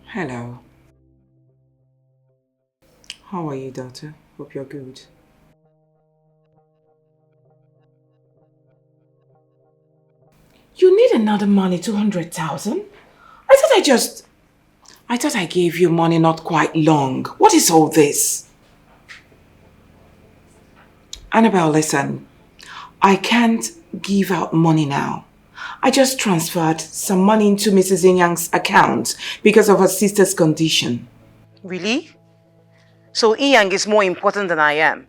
Hello. How are you, daughter? Hope you're good. You need another money, 200,000? I thought I gave you money not quite long. What is all this? Annabelle, listen. I can't give out money now. I just transferred some money into Mrs. Inyang's account because of her sister's condition. Really? So Inyang is more important than I am?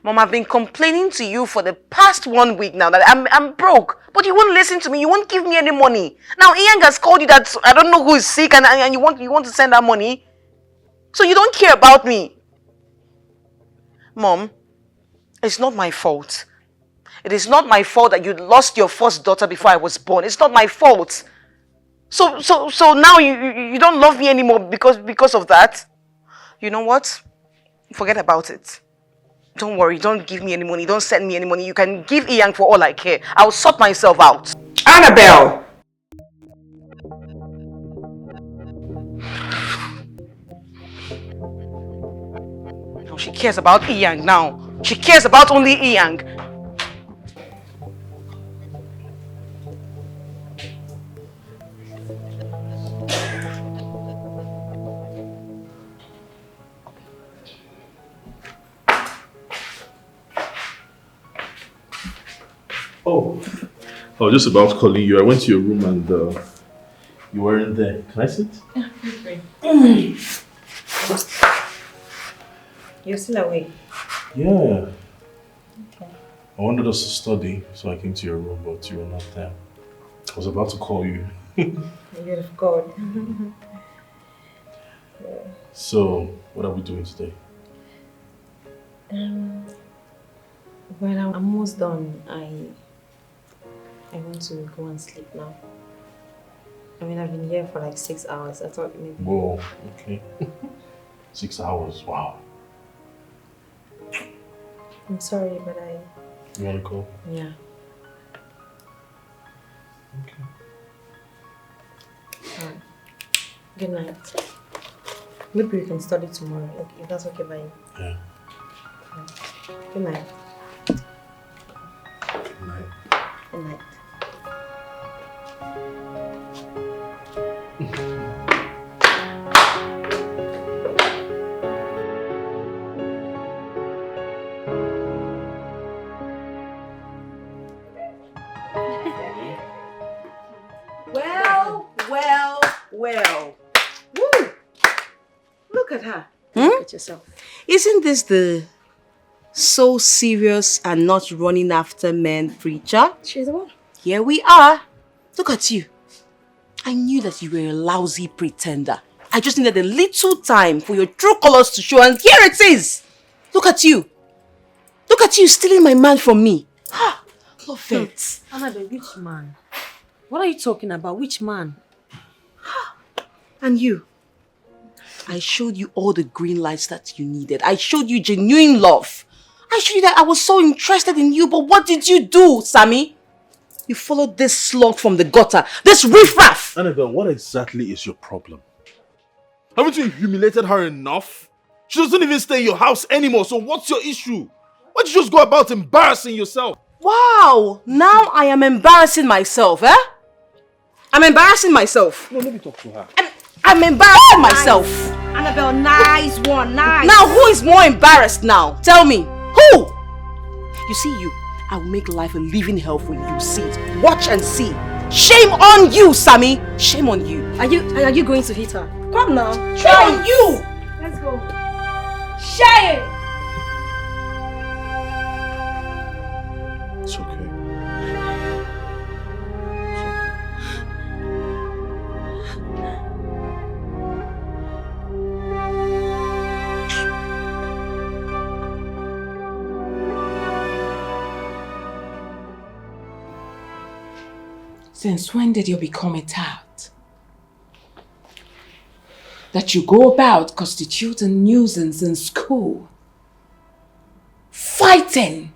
Mom, I've been complaining to you for the past 1 week now that I'm broke. But you won't listen to me. You won't give me any money. Now Inyang has called you that I don't know who is sick and you want to send her money. So you don't care about me. Mom, it's not my fault. It is not my fault that you lost your first daughter before I was born. It's not my fault. So now you don't love me anymore because of that? You know what? Forget about it. Don't worry, don't give me any money, don't send me any money. You can give Iyang for all I care. I'll sort myself out. Annabelle! No, she cares about Iyang now. She cares about only Iyang. Oh, I was just about calling you. I went to your room and you weren't there. Can I sit? Yeah, feel free. You're still awake? Yeah. Okay. I wanted us to study, so I came to your room, but you were not there. I was about to call you. You're of God. Yeah. So, what are we doing today? Well, I'm almost done. I want to go and sleep now. I mean, I've been here for like 6 hours. I thought maybe... Whoa, okay. 6 hours, wow. I'm sorry, but You want to go? Yeah. Okay. Alright. Good night. Maybe we can study tomorrow, okay, if that's okay by you. Yeah. Good night. Good night. Good night. Well. Woo! Look at her. Look at yourself. Isn't this the so serious and not running after men preacher? She's the one. Here we are. Look at you. I knew that you were a lousy pretender. I just needed a little time for your true colors to show, and here it is. Look at you. Look at you stealing my man from me. Love it. Annabelle, which man? What are you talking about? Which man? And you. I showed you all the green lights that you needed. I showed you genuine love. I showed you that I was so interested in you, but what did you do, Sammy? You followed this slug from the gutter, this riffraff. Annabelle, what exactly is your problem? Haven't you humiliated her enough? She doesn't even stay in your house anymore, so what's your issue? Why don't you just go about embarrassing yourself? Wow, now I am embarrassing myself, eh? I'm embarrassing myself. No, let me talk to her. I'm embarrassing myself. Annabelle, nice one, nice. Now who is more embarrassed now? Tell me, who? You see you, I will make life a living hell for you. See it. Watch and see. Shame on you, Sammy. Shame on you. Are you going to hit her? Come now. Shame on you. Let's go. Shame! It's okay. Since when did you become a tout? That you go about constituting a nuisance in school, fighting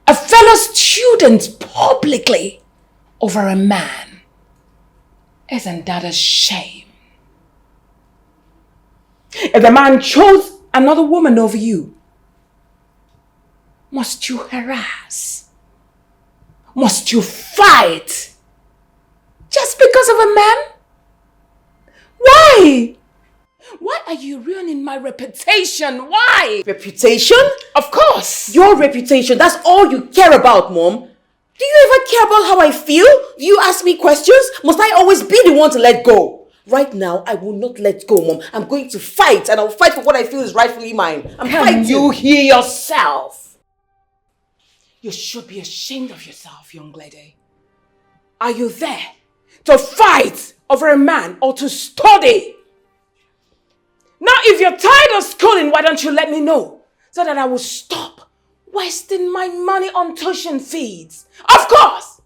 a fellow student publicly over a man. Isn't that a shame? If the man chose another woman over you, must you harass? Must you fight? Just because of a man? Why? Why are you ruining my reputation? Why? Reputation? Of course. Your reputation, that's all you care about, Mom. Do you ever care about how I feel? Do you ask me questions? Must I always be the one to let go? Right now, I will not let go, Mom. I'm going to fight, and I'll fight for what I feel is rightfully mine. I'm fighting. Can you hear yourself? You should be ashamed of yourself, young lady. Are you there to fight over a man or to study? Now, if you're tired of schooling, why don't you let me know so that I will stop wasting my money on tuition fees? Of course!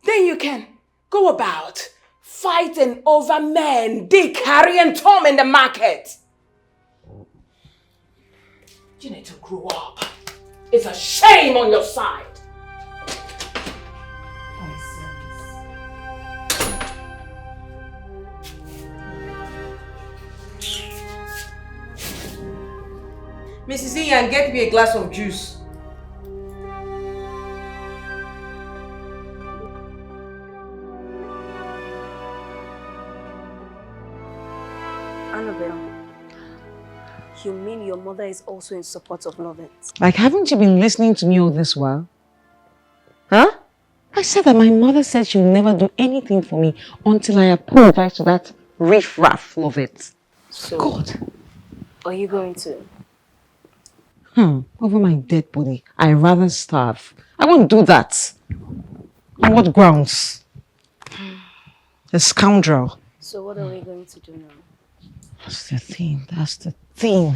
Then you can go about fighting over men, Dick, Harry, and Tom in the market. You need to grow up. It's a shame on your side. Mrs. Ian, get me a glass of juice. Annabelle, you mean your mother is also in support of Lovett? Like, haven't you been listening to me all this while? Huh? I said that my mother said she'll never do anything for me until I apologize to that riff-raff Lovett. So, God. Are you going to? Over my dead body. I'd rather starve. I won't do that. On what grounds? A scoundrel. So what are we going to do now? That's the thing. That's the thing.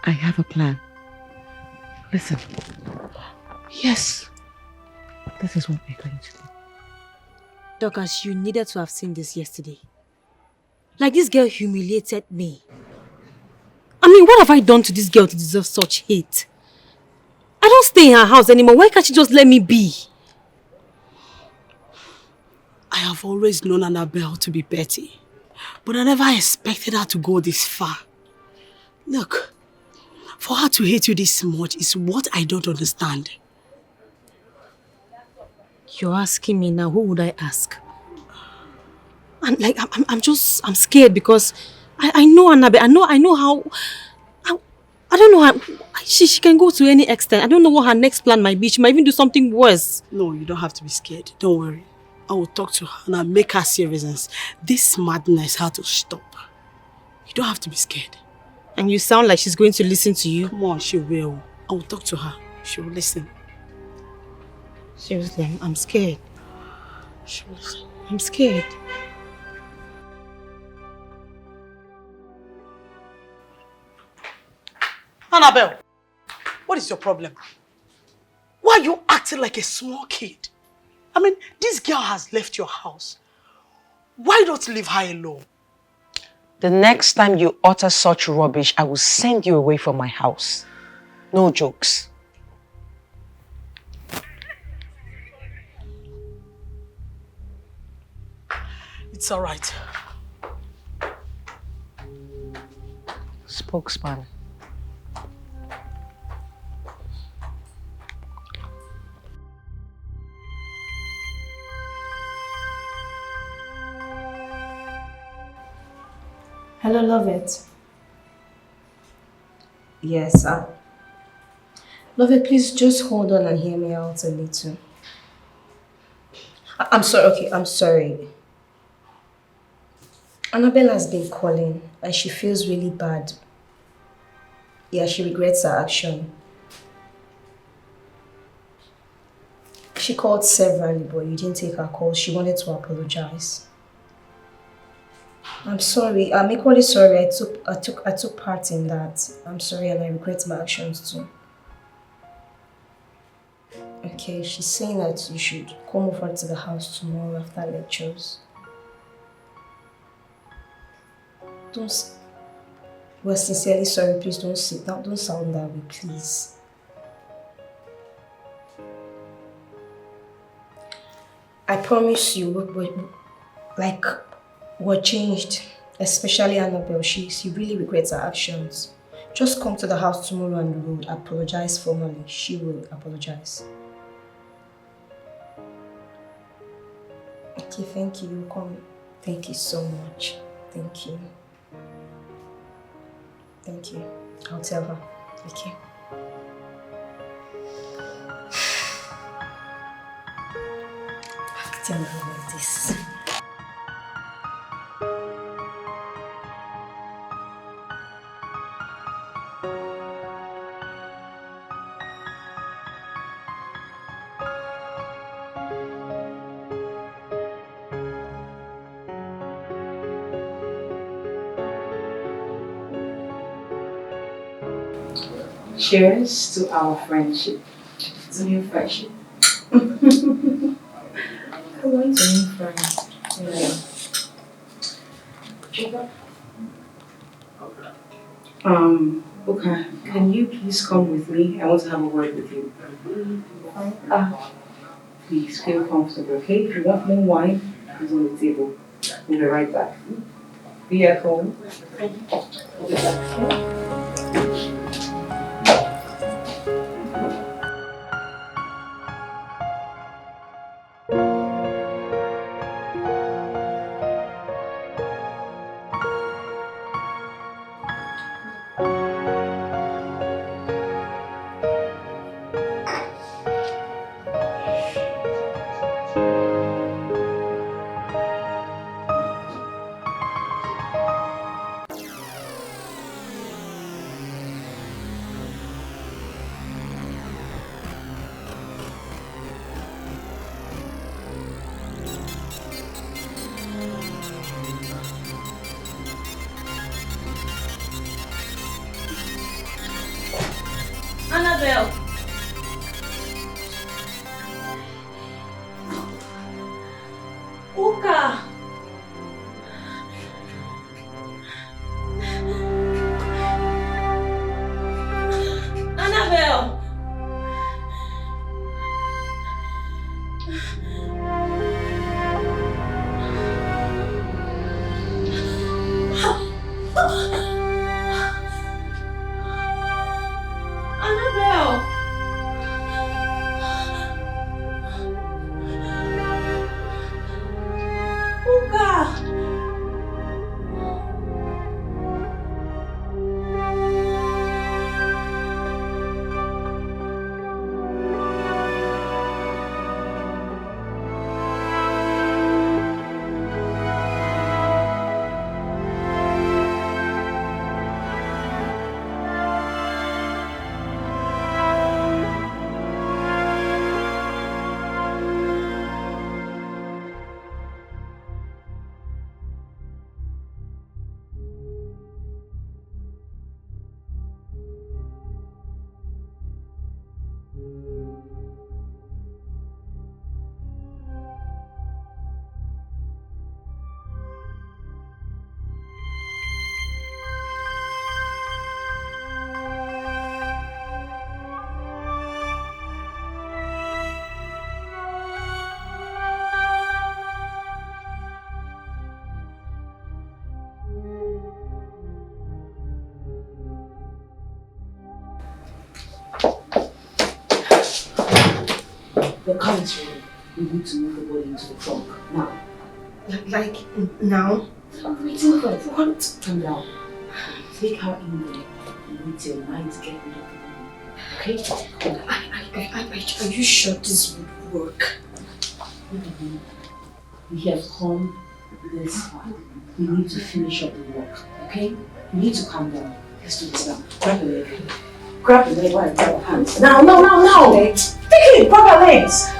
I have a plan. Listen. Yes. This is what we're going to do. Dorcas, you needed to have seen this yesterday. Like, this girl humiliated me. I mean, what have I done to this girl to deserve such hate? I don't stay in her house anymore. Why can't she just let me be? I have always known Annabelle to be petty, but I never expected her to go this far. Look, for her to hate you this much is what I don't understand. You're asking me now, who would I ask? And like, I'm scared because I know Annabelle. I know how. I don't know how. She can go to any extent. I don't know what her next plan might be. She might even do something worse. No, you don't have to be scared. Don't worry. I will talk to her and I'll make her see reasons. This madness has to stop. You don't have to be scared. And you sound like she's going to listen to you. Come on, she will. I will talk to her. She will listen. Seriously, I'm scared. She will listen. I'm scared. Annabelle, what is your problem? Why are you acting like a small kid? I mean, this girl has left your house. Why don't you leave her alone? The next time you utter such rubbish, I will send you away from my house. No jokes. It's all right. Spokesman. Hello, Lovett. Yes, Lovett, please just hold on and hear me out a little. I'm sorry, okay, I'm sorry. Annabelle has been calling and she feels really bad. Yeah, she regrets her action. She called severally, but you didn't take her call. She wanted to apologize. I'm sorry. I'm equally sorry. I took part in that. I'm sorry and I regret my actions too. Okay, she's saying that you should come over to the house tomorrow after lectures. We're sincerely sorry. Please don't sit down. Don't sound that way, please. I promise you, like, what changed, especially Annabelle, she really regrets her actions. Just come to the house tomorrow and we will apologize formally. She will apologize. Okay, thank you. Come. Thank you so much. Thank you. Thank you. I'll tell her. Okay. I have to tell her about this. Cheers to our friendship. To new friendship. Come on, to new friends. Yeah. Okay. Can you please come with me? I want to have a word with you. Please feel comfortable, okay? If you want more wine, it's on the table. We'll be right back. Be at home. We'll be back, okay? Annabelle! Uka! Annabelle! Annabelle! Uka! The car is ready. We need to move the body into the trunk. Now. Like, now? I'm waiting for it. What? Calm down. Take her in there and wait till night to get rid of the body. Okay? Are you sure this would work? We have come this far. We need to finish up the work. Okay? You need to calm down. Let's do this now. Grab the leg. Grab the leg while I grab her hands. Now! Legs. Take it! Grab her legs!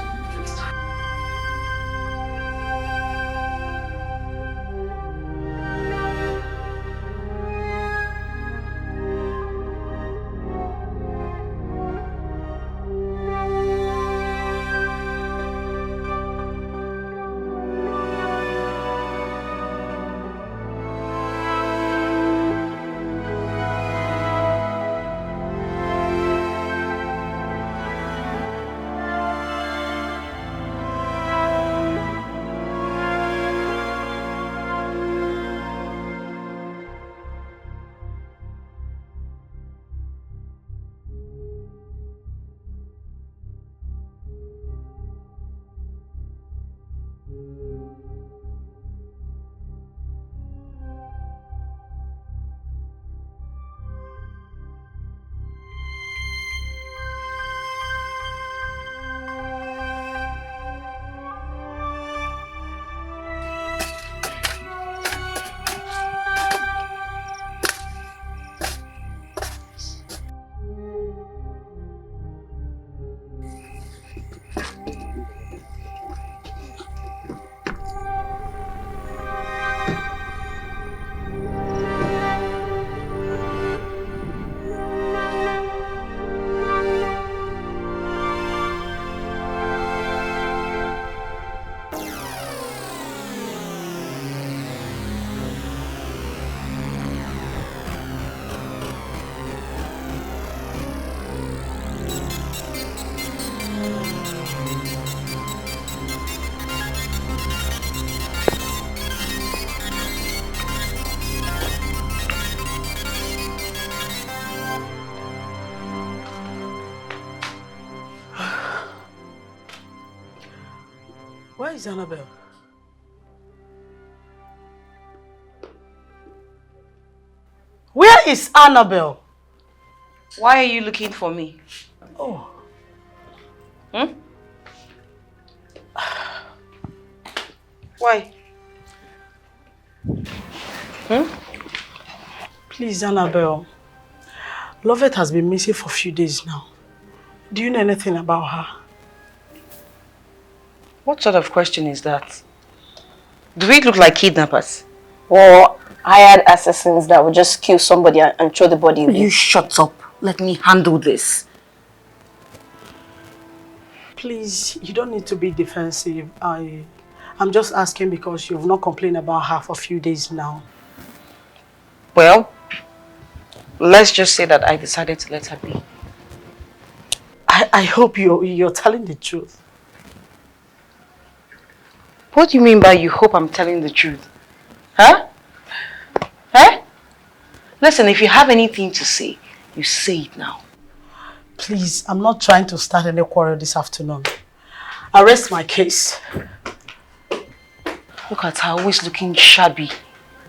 Where is Annabelle? Where is Annabelle? Why are you looking for me? Oh. Hmm? Why? Hmm? Please, Annabelle. Lovett has been missing for a few days now. Do you know anything about her? What sort of question is that? Do we look like kidnappers? Or hired assassins that would just kill somebody and throw the body away. You shut up. Let me handle this. Please, you don't need to be defensive. I'm just asking because you've not complained about her for a few days now. Well, let's just say that I decided to let her be. I hope you're telling the truth. What do you mean by you hope I'm telling the truth? Huh? Eh? Listen, if you have anything to say, you say it now. Please, I'm not trying to start any quarrel this afternoon. I rest my case. Look at her, always looking shabby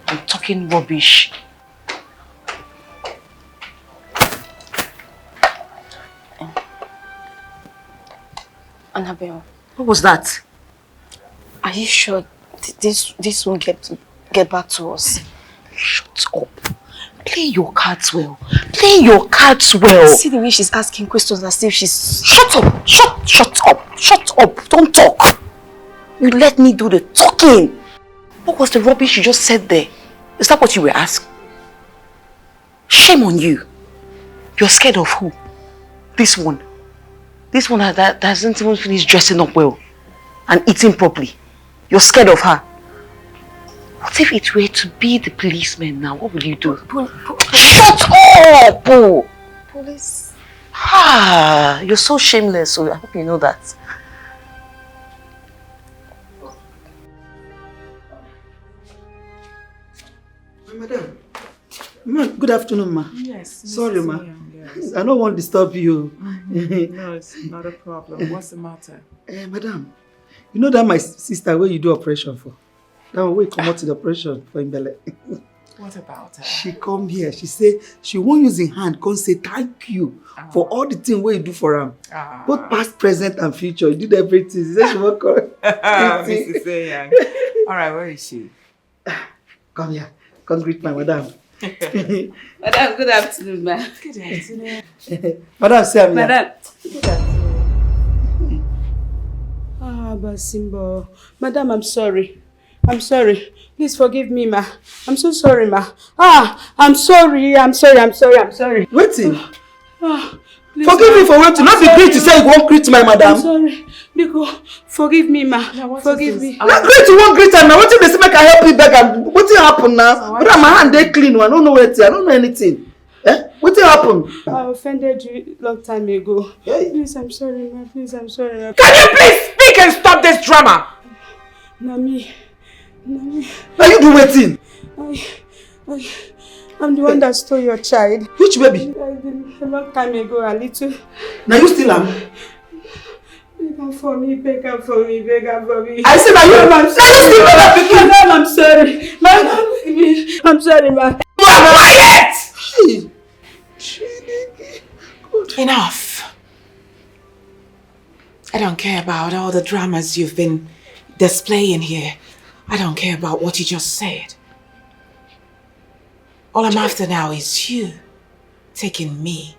and talking rubbish. Annabelle, What was that? are you sure this won't get back to us? Shut up. Play your cards well. Play your cards well. See the way she's asking questions as if she's... Shut up. Shut up. Shut up. Don't talk. You let me do the talking. What was the rubbish you just said there? Is that what you were asked? Shame on you. You're scared of who? This one. This one that hasn't even finished dressing up well and eating properly. You're scared of her. What if it were to be the policeman now? What will you do? Shut up! Police. Ah, you're so shameless, so I hope you know that. Ma, good afternoon, ma. Yes. Sorry, ma. Yes. I don't want to disturb you. No, it's not a problem. What's the matter? Madam, you know that my sister where you do operation for? That one where you come out to the operation for Imbele. What about her? She come here. She say she won't use her hand. Come say thank you for all the things where you do for her. Both past, present, and future. You did everything. She say she won't come. Mrs. Sayang. All right, where is she? Come here. Come greet my madam. Madam, good afternoon, ma'am. Good afternoon. Madam, say I'm here. Madam. Good afternoon. Ah, Basimbo. Madam, I'm sorry. I'm sorry. Please forgive me, ma. I'm so sorry, ma. I'm sorry. I'm sorry. Waiting. Please, Forgive me for waiting. Not be great to say you won't greet my madam. I'm sorry. Biko, forgive me, ma. Forgive me. Not great you won't greet her now. What if they say make I help you beg am? What will happen now? But my hand they clean. I don't know where I don't know anything. What will happen? I offended you long time ago. Hey. Please, I'm sorry, ma. Please, I'm sorry, ma. Can you please speak and stop this drama? Nami. Now you do waiting. I'm the one that stole your child. Which baby? A long time ago, a little. Now you still am. Beg her for me, beg her for me, beg her for me. I said that you. I'm sorry. Madam, I'm sorry. Madam, I'm sorry, ma. You are quiet! Good. Enough. I don't care about all the dramas you've been displaying here. I don't care about what you just said. All I'm after now is you taking me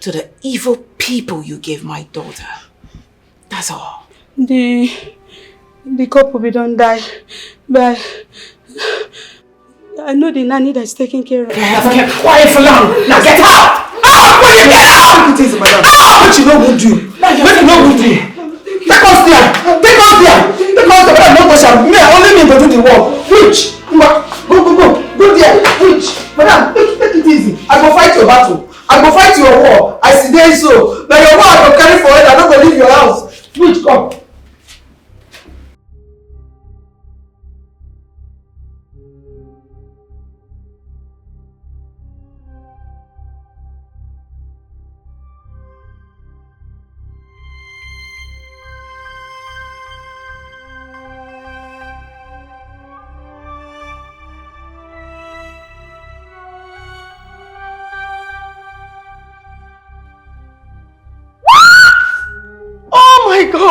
to the evil people you gave my daughter. That's all. The couple we don't die, but I know the nanny that's taking care of I have kept quiet for long. Now get out! Out! Will you get out? It is, madam. What you know who do? What you know who do? Take us there. Take us there. Take us there. Madam, no question. Me, only me go do the work. Which? Go there. Which? Madam, take it easy. I go fight your battle. I go fight your war. I see there so. Now your war I go carry for it. I don't go leave your house. Which? Come.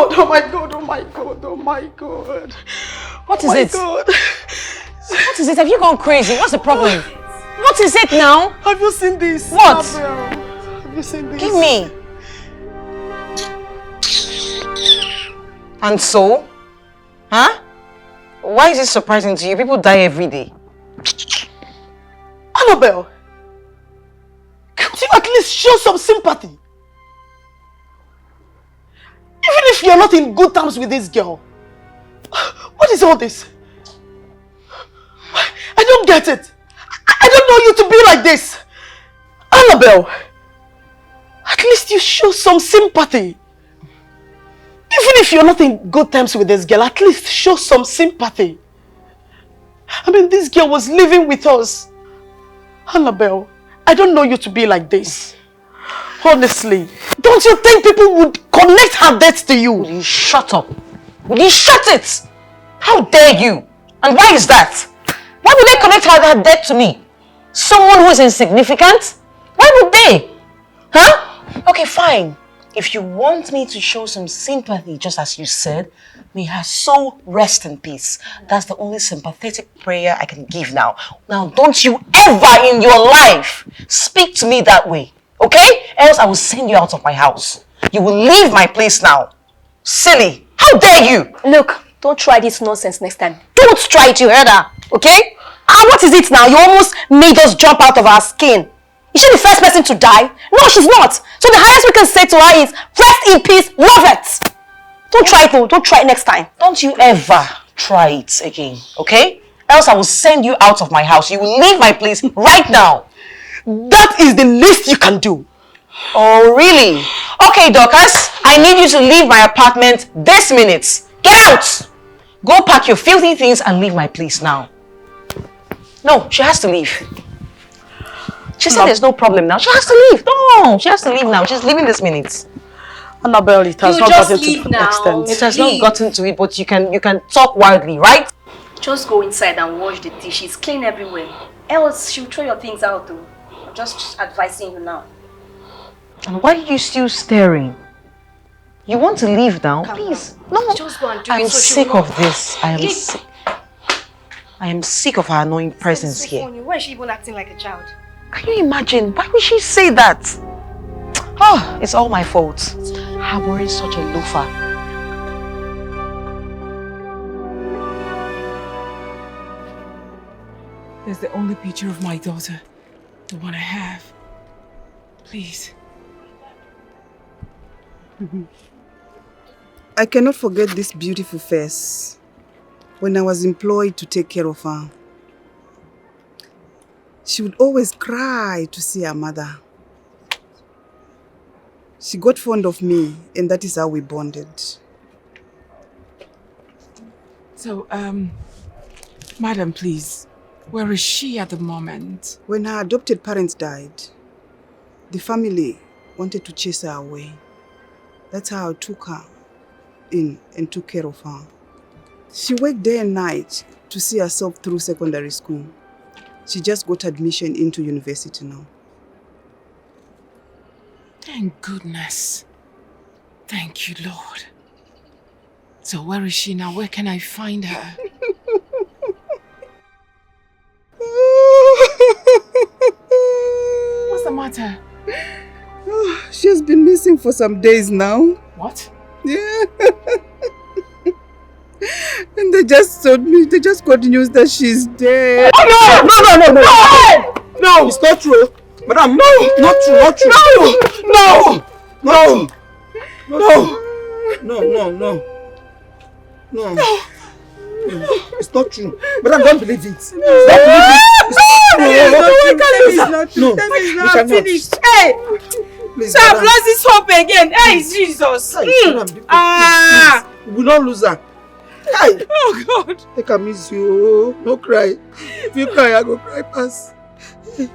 God, oh my God, oh my God, oh my God. What is it? God. What is it? Have you gone crazy? What's the problem? What is it now? Have you seen this? What? Have you seen this? Give me. And so? Huh? Why is it surprising to you? People die every day. Annabelle, could you at least show some sympathy? Even if you're not in good terms with this girl. What is all this? I don't get it. I don't know you to be like this. Annabelle, at least you show some sympathy. Even if you're not in good terms with this girl, at least show some sympathy. I mean, this girl was living with us. Annabelle, I don't know you to be like this. Honestly, don't you think people would connect her death to you? Will you shut up? Will you shut it? How dare you? And why is that? Why would they connect her death to me? Someone who is insignificant? Why would they? Huh? Okay, fine. If you want me to show some sympathy, just as you said, may her soul rest in peace. That's the only sympathetic prayer I can give now. Now, don't you ever in your life speak to me that way, okay? Else I will send you out of my house. You will leave my place now. Silly. How dare you? Look, don't try this nonsense next time. Don't try it, you heard her, okay? And what is it now? You almost made us jump out of our skin. Is she the first person to die? No, she's not. So the highest we can say to her is, rest in peace, love it. Don't try it, though. Don't try it next time. Don't you ever try it again, okay? Else I will send you out of my house. You will leave my place right now. That is the least you can do. Oh, really? Okay, Dorcas, I need you to leave my apartment this minute. Get out! Go pack your filthy things and leave my place now. No, she has to leave. She said there's no problem now. She has to leave. No, she has to leave now. She's leaving this minute. Annabelle, it has not gotten to that extent. It has not gotten to it, but you can talk wildly, right? Just go inside and wash the dishes. Clean everywhere. Else she'll throw your things out, though. I'm just advising you now. And why are you still staring? You want to leave now? Please. No. Just go and do I'm it so sick of this. I am sick. I am sick of her annoying presence here. Why is she even acting like a child? Can you imagine? Why would she say that? Oh, it's all my fault. Harboring such a loafer. There's the only picture of my daughter. The one I have. Please. I cannot forget this beautiful face when I was employed to take care of her. She would always cry to see her mother. She got fond of me, and that is how we bonded. So, madam, please, where is she at the moment? When her adopted parents died, the family wanted to chase her away. That's how I took her in and took care of her. She worked day and night to see herself through secondary school. She just got admission into university now. Thank goodness. Thank you, Lord. So where is she now? Where can I find her? What's the matter? She has been missing for some days now. What? Yeah. And they just told me, they just got news that she's dead. Oh, no! No! It's not true. Madam, no! Not true, not true. No! No! No! It's not true. Madam, don't believe it. Don't believe it. It's not true. Tell me it's not finished. Hey! Please, So I've lost this hope again. Hey, Jesus. Please. We will not lose her. Hey! Oh, God. I can miss you. No cry. If you cry, I go cry pass. Oh,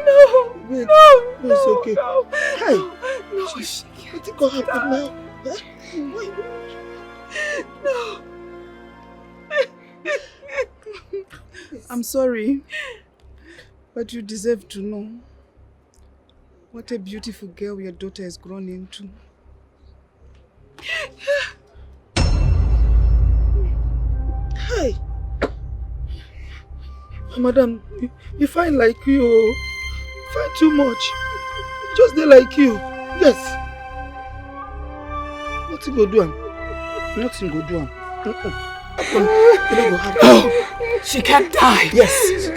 no. Wait. No, It's okay. no. Hey! No, What is going to happen now? no. I'm sorry, but you deserve to know what a beautiful girl your daughter has grown into. Madam, you find like you. You find too much. Just they like you. Yes. Nothing go do am. Nothing go do am. No, she can't die. Yes.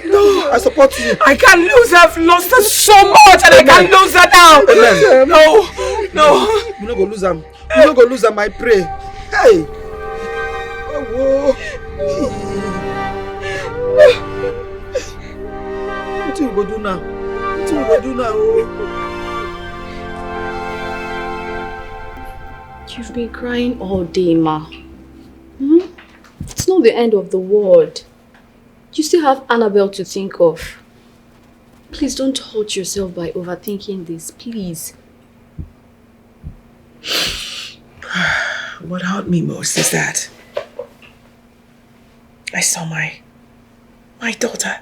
No, I support you. I can't lose her. I've lost her so much and I can't lose her now. Amen. No. You no go lose am. You no go lose am, I pray. Hey. Oh, what you go do now? What you go do now? You've been crying all day, Ma. It's not the end of the world. You still have Annabelle to think of. Please don't hurt yourself by overthinking this, please. What hurt me most is that I saw my daughter.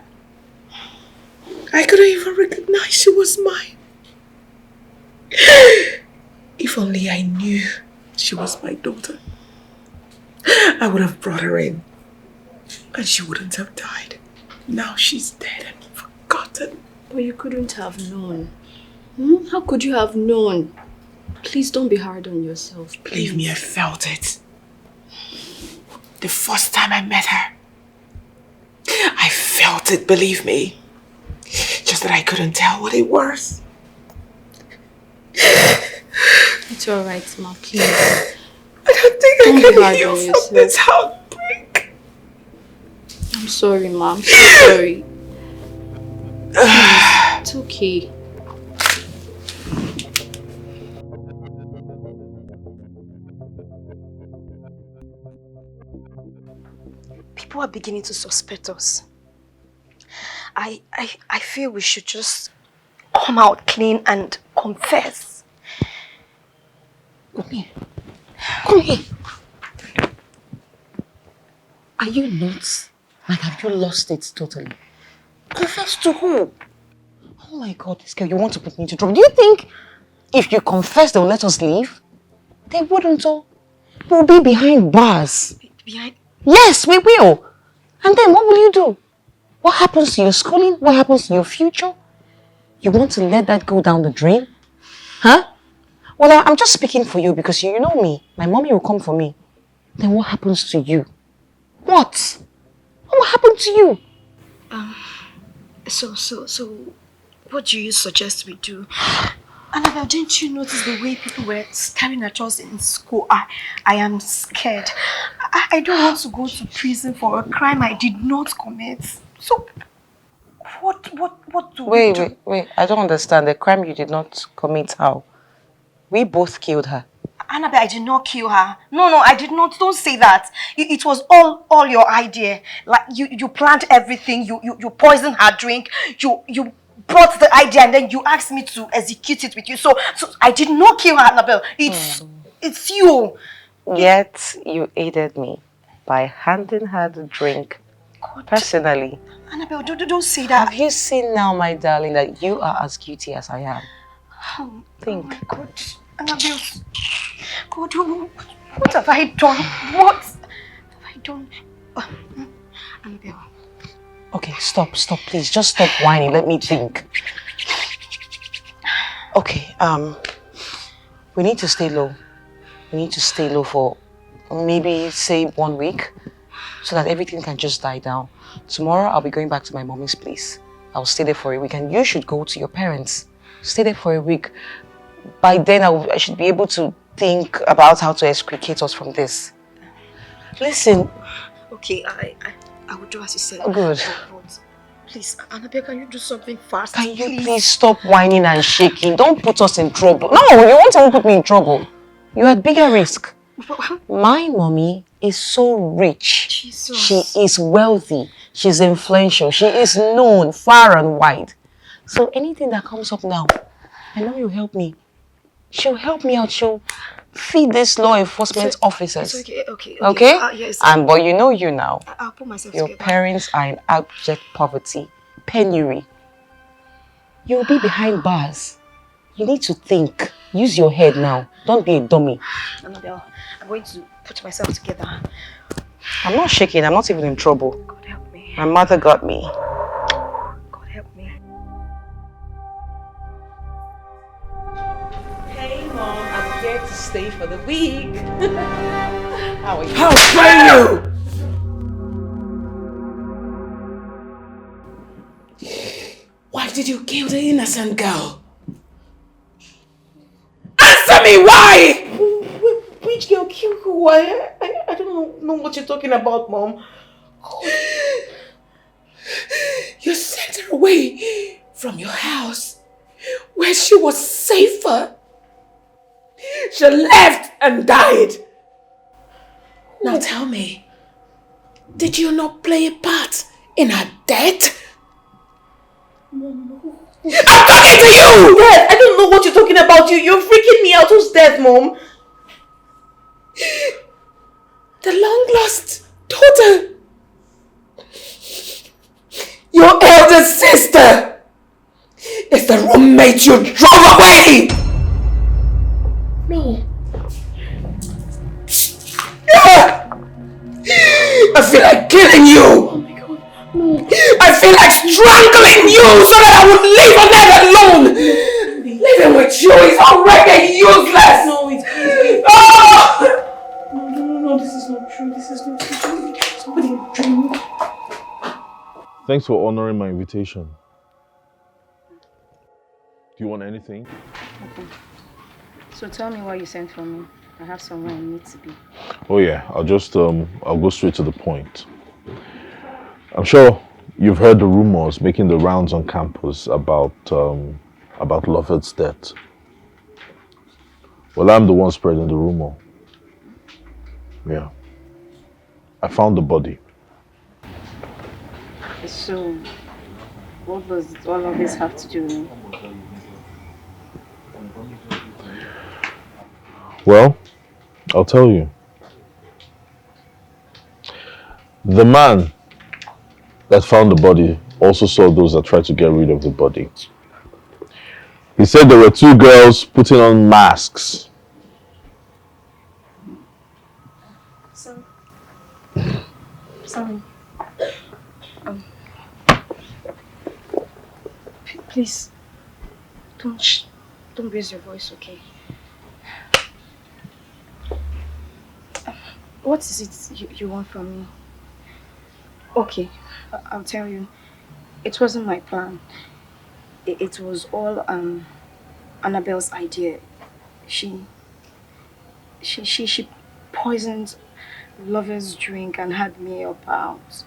I couldn't even recognize she was mine. If only I knew she was my daughter, I would have brought her in and she wouldn't have died. Now she's dead and forgotten. But you couldn't have known. How could you have known? Please don't be hard on yourself. Please. Believe me, I felt it. The first time I met her, I felt it, believe me. Just that I couldn't tell what it was. It's alright, Ma, please. I don't think I can heal from this heartbreak. I'm sorry, Ma. I'm so sorry. Please, it's okay. People are beginning to suspect us. I feel we should just come out clean and confess. Come here. Come here. Are you nuts? Like, have you lost it totally? Confess to who? Oh my God, this girl, you want to put me into trouble. Do you think if you confess they'll let us leave? They wouldn't, oh. We'll be behind bars. Behind? Yes, we will. And then what will you do? What happens to your schooling? What happens to your future? You want to let that go down the drain? Huh? Well, I'm just speaking for you because you know me. My mommy will come for me. Then what happens to you? What? What happened to you? So, what do you suggest we do? Annabelle, didn't you notice the way people were staring at us in school? I am scared. I don't want to go to prison for a crime I did not commit. So, what do we do? Wait. I don't understand. The crime you did not commit, how? We both killed her. Annabelle, I did not kill her. No, I did not. Don't say that. It was all your idea. Like, you planned everything. You poisoned her drink. You brought the idea and then you asked me to execute it with you. So I did not kill her, Annabelle. It's you. Yet you aided me by handing her the drink. God. Personally. Annabelle, don't say that. Have you seen now, my darling, that you are as guilty as I am? Think. Oh my God. Annabelle. God, what have I done? What have I done? Annabelle. Okay, stop, please. Just stop whining. Let me think. Okay, we need to stay low. We need to stay low for maybe, say, 1 week so that everything can just die down. Tomorrow, I'll be going back to my mommy's place. I'll stay there for a week and you should go to your parents. Stay there for a week. By then, I should be able to think about how to extricate us from this. Listen. Okay, I will do as you said. Good. But please, Annabelle, can you do something fast? Can you please stop whining and shaking? Don't put us in trouble. No, you won't even put me in trouble. You're at bigger risk. My mommy is so rich. Jesus. She is wealthy. She's influential. She is known far and wide. So anything that comes up now, I know you'll help me. She'll help me out. She'll feed these law enforcement officers. It's okay. Yes. But you know you now. I'll put myself Your together. parents are in abject poverty, penury. You'll be behind bars. You need to think. Use your head now. Don't be a dummy. Annabelle, I'm going to put myself together. I'm not shaking. I'm not even in trouble. God help me. My mother got me. stay for the week. How are you? How dare you! Why did you kill the innocent girl? Answer me, why? Which girl killed who? I don't know what you're talking about, Mom. You sent her away from your house where she was safer. She left and died. Now tell me, did you not play a part in her death? Mom, I'm talking to you! Dad, I don't know what you're talking about. You're freaking me out. Who's dead, Mom? The long-lost daughter. Your elder sister is the roommate you drove away! No. I feel like killing you! Oh my God. No. I feel like strangling you so that I would leave Annette alone! Living with you is already useless! No, it's Oh! No, this is not true. This is not true. Somebody dreamed. Thanks for honoring my invitation. Do you want anything? Okay. So tell me why you sent for me. I have somewhere I need to be. Oh yeah, I'll go straight to the point. I'm sure you've heard the rumors making the rounds on campus about Lovett's death. Well, I'm the one spreading the rumor. Yeah. I found the body. So, what does all of this have to do with me? Well, I'll tell you. The man that found the body also saw those that tried to get rid of the body. He said there were two girls putting on masks. Sorry. Please, don't raise your voice, okay? What is it you want from me? Okay, I'll tell you. It wasn't my plan. It was all Annabelle's idea. She poisoned Lover's drink and had me up out.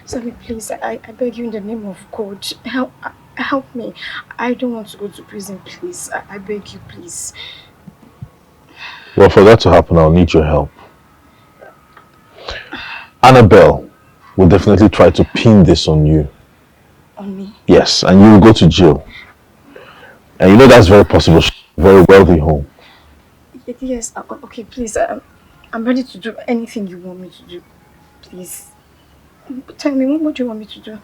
Sorry, please, I beg you in the name of God, help me. I don't want to go to prison, please. I beg you, please. Well, for that to happen, I'll need your help. Annabelle will definitely try to pin this on you. On me? Yes, and you will go to jail. And you know that's very possible. She's a very wealthy home. Yes, okay, please. I'm ready to do anything you want me to do. Please. Tell me, what do you want me to do?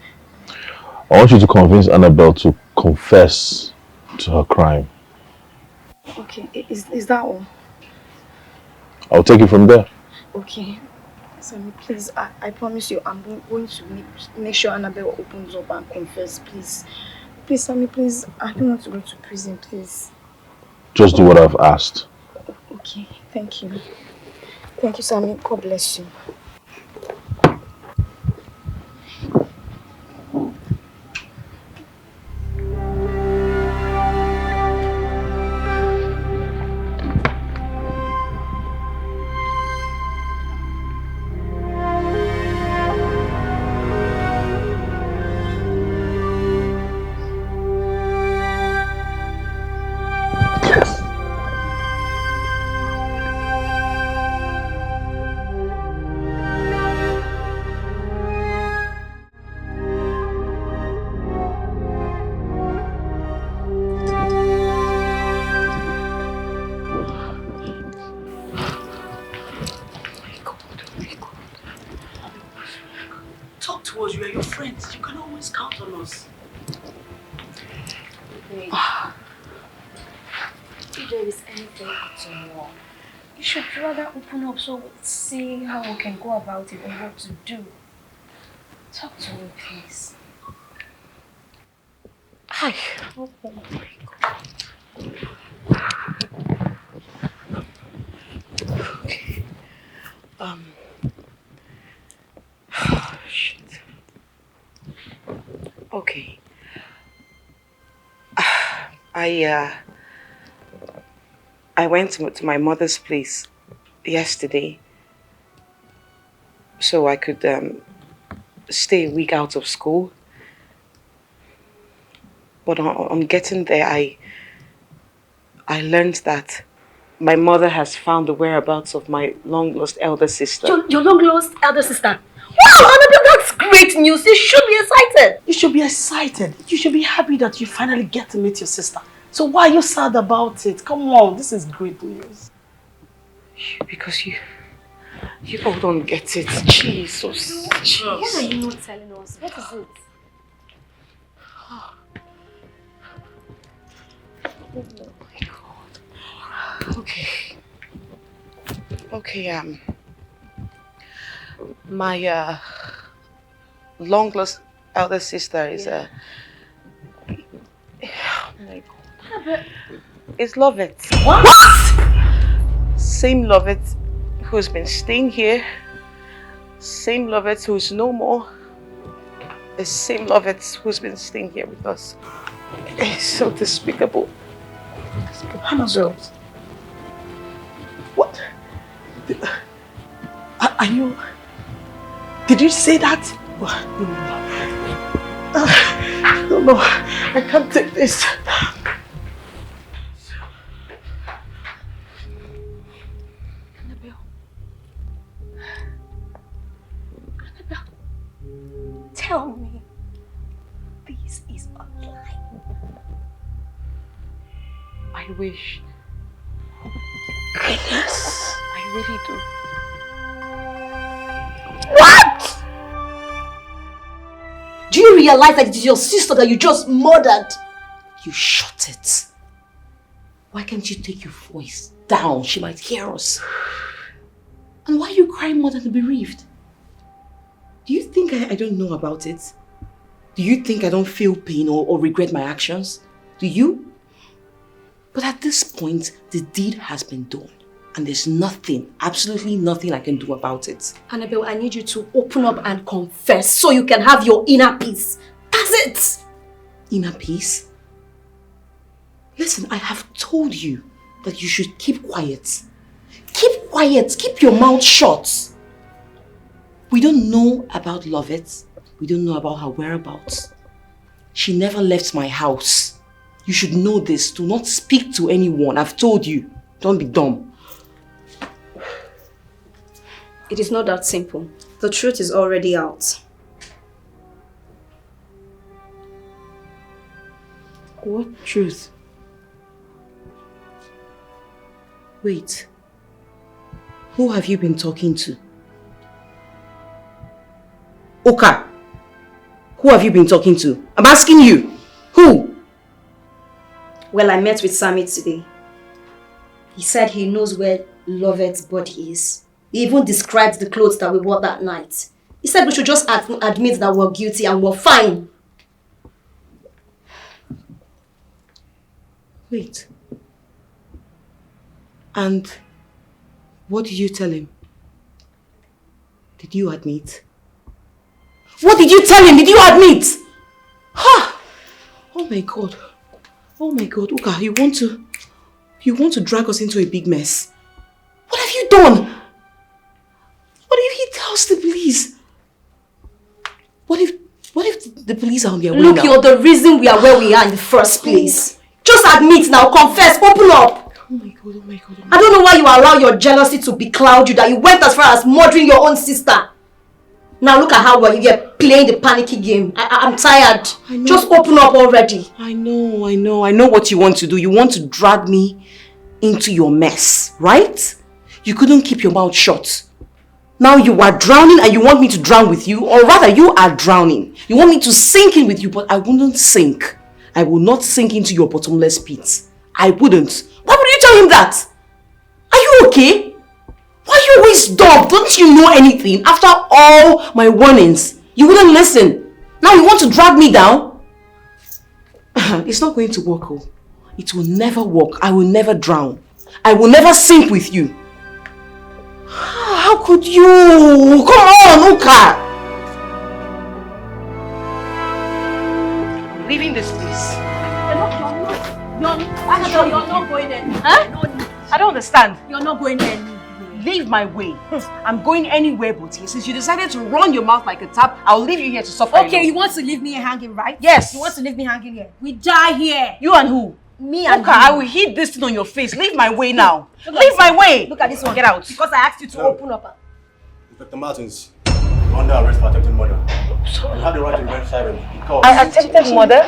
I want you to convince Annabelle to confess to her crime. Okay, is that all? I'll take it from there. Okay. Sammy, please, I promise you, I'm going to make sure Annabelle opens up and confess, please. Please, Sammy, please, I don't want to go to prison, please. Just do what I've asked. Okay, thank you. Thank you, Sammy. God bless you. We are your friends. You can always count on us. Wait. If there is anything at all, you should rather open up so we see how we can go about it and what to do. Talk to me, please. Hi. Okay. Shit. Okay. I went to my mother's place yesterday so I could stay a week out of school. But on getting there, I learned that my mother has found the whereabouts of my long-lost elder sister. Your long-lost elder sister? Wow, Annabelle, that's great news. You should be excited. You should be excited. You should be happy that you finally get to meet your sister. So why are you sad about it? Come on, this is great news. Because you all don't get it. Jesus. What are you not telling us? What is it? Oh my God. Okay, my long-lost elder sister is oh my God. It's Lovett. What? Same Lovett who's been staying here. Same Lovett who's no more. The same Lovett who's been staying here with us. It's so despicable. Annabelle. What? Are you... Did you say that? No, I can't take this. Annabelle, tell me this is a lie. I wish. Yes. I really do. What? Do you realize that it is your sister that you just murdered? You shut it. Why can't you take your voice down? She might hear us. And why are you crying more than the bereaved? Do you think I don't know about it? Do you think I don't feel pain or regret my actions? Do you? But at this point, the deed has been done. And there's nothing, absolutely nothing I can do about it. Annabelle, I need you to open up and confess so you can have your inner peace. That's it! Inner peace? Listen, I have told you that you should keep quiet. Keep quiet, keep your mouth shut. We don't know about Lovett. We don't know about her whereabouts. She never left my house. You should know this. Do not speak to anyone. I've told you. Don't be dumb. It is not that simple. The truth is already out. What truth? Wait. Who have you been talking to? Oka. Who have you been talking to? I'm asking you. Who? Well, I met with Sammy today. He said he knows where Lovett's body is. He even described the clothes that we wore that night. He said we should just admit that we're guilty and we're fine. Wait. And what did you tell him? Did you admit? What did you tell him? Did you admit? Ha! Oh my God. Oh my God. Uka, you want to drag us into a big mess. What have you done? What if he tells the police? What if the police are on their way now? Look, you're the reason we are where we are in the first place. Just admit now, confess, open up. Oh my God, oh my God. Oh my God. I don't know why you allow your jealousy to becloud you, that you went as far as murdering your own sister. Now look at how well you're playing the panicky game. I'm tired. Just open up already. I know what you want to do. You want to drag me into your mess, right? You couldn't keep your mouth shut. Now you are drowning and you want me to drown with you, or rather you are drowning. You want me to sink in with you, but I wouldn't sink. I will not sink into your bottomless pit. I wouldn't. Why would you tell him that? Are you okay? Why are you always dumb? Don't you know anything? After all my warnings, you wouldn't listen. Now you want to drag me down? It's not going to work, oh. It will never work. I will never drown. I will never sink with you. How could you? Come on, Uka! Leaving this place. You're not going anywhere. Huh? I don't understand. You're not going anywhere. Leave my way. I'm going anywhere but here. Since you decided to run your mouth like a tap, I'll leave you here to suffer. Okay, alone. you want to leave me hanging, right? Yes. You want to leave me hanging here? We die here. You and who? Me and Uka, you. I will hit this thing on your face. Leave my way now. Leave my way. Look at this one. Get out. Because I asked you to open up. Inspector Martins, you're under arrest for attempted murder. You have the right to remain silent because... I attempted murder?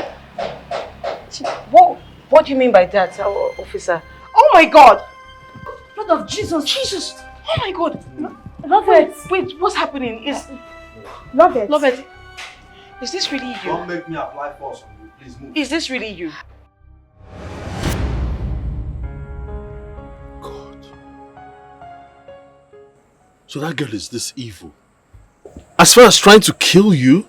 What do you mean by that, officer? Oh my God! Blood of Jesus. Jesus! Oh my God! Love it. Wait, what's happening? Love it. Love it. Is this really you? Don't make me apply force on you. Please move. Is this really you? God. So that girl is this evil. As far as trying to kill you?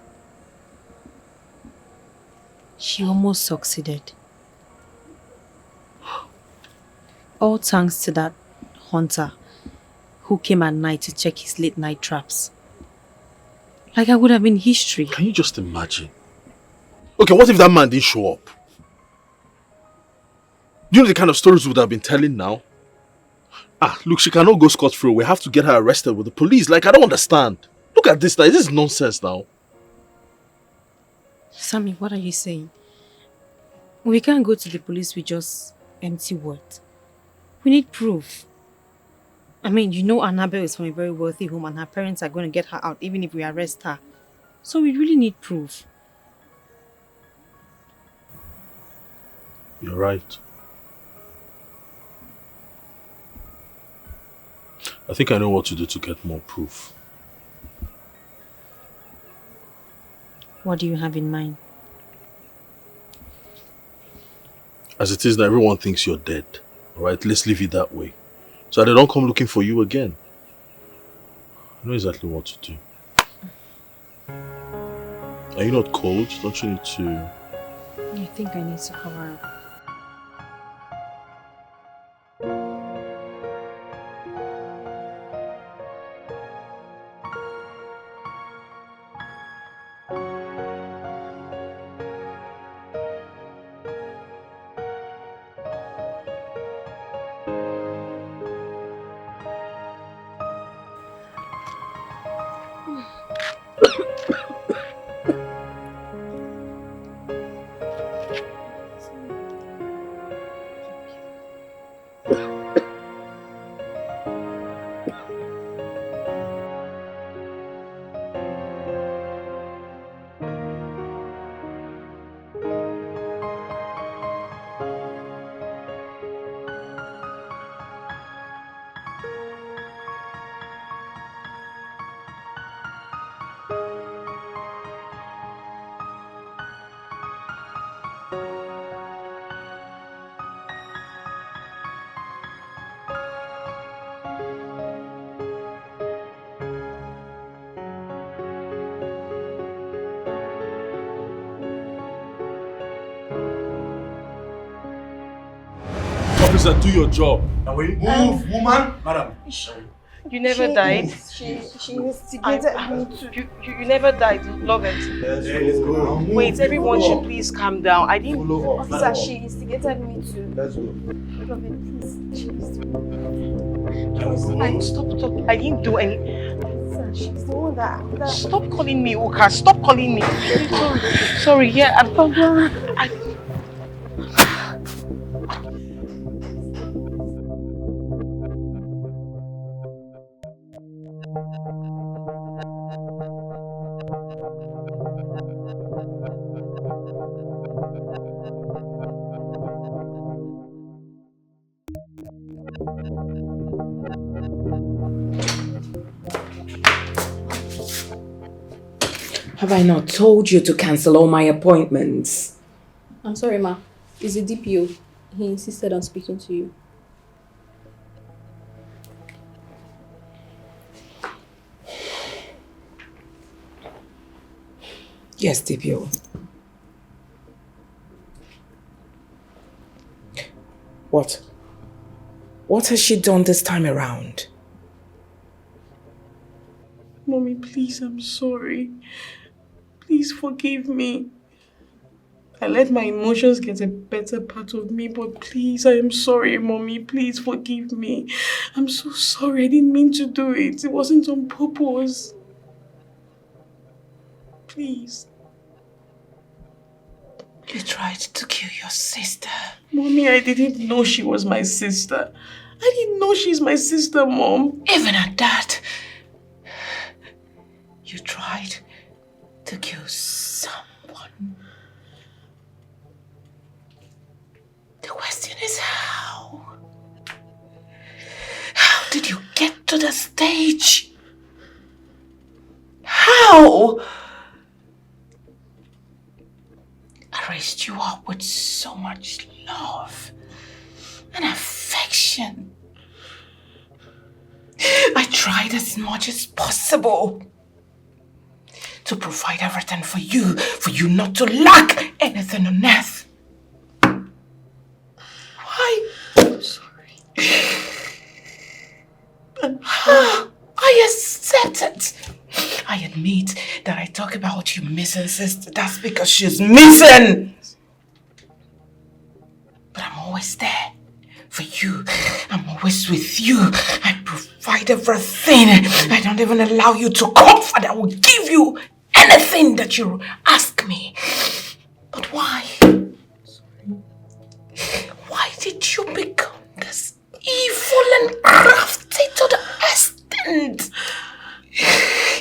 She almost succeeded. All thanks to that hunter who came at night to check his late night traps. Like I would have been history. Can you just imagine? Okay, what if that man didn't show up? Do you know the kind of stories we would have been telling now? Look, she cannot go scot-free. We have to get her arrested with the police. Like, I don't understand. Look at this now. This is nonsense now. Sammy, what are you saying? We can't go to the police with just empty words. We need proof. I mean, you know Annabelle is from a very wealthy home and her parents are going to get her out even if we arrest her. So we really need proof. You're right. I think I know what to do to get more proof. What do you have in mind? As it is now, everyone thinks you're dead. Alright, let's leave it that way. So they don't come looking for you again. I know exactly what to do. Are you not cold? Don't you need to... I think I need to cover up. Officer, do your job. Now will you move, woman? Madam. You never died. She instigated me to... You never died. Love it. Let's go. Wait, everyone should please calm down. I didn't... Officer, she instigated me to... Let's go. Love it, please. Stop. I didn't do any... Officer, she's the one that... Stop calling me Uka. Stop calling me. Sorry, yeah. Have I not told you to cancel all my appointments? I'm sorry, ma. It's the DPO. He insisted on speaking to you. Yes, DPO. What? What has she done this time around? Mommy, please, I'm sorry. Please forgive me. I let my emotions get a better part of me, but please, I am sorry, Mommy. Please forgive me. I'm so sorry. I didn't mean to do it. It wasn't on purpose. Please. You tried to kill your sister. Mommy, I didn't know she was my sister. I didn't know she's my sister, Mom. Even at that, you tried to kill someone. The question is how? How did you get to the stage? How? I raised you up with so much love and affection. I tried as much as possible to provide everything for you not to lack anything on earth. Why? I'm sorry. I accept it. I admit that I talk about you missing sister. That's because she's missing. But I'm always there for you. I'm always with you. I provide everything. I don't even allow you to comfort. I will give you anything that you ask me. But why? Why did you become this evil and crafty to the extent?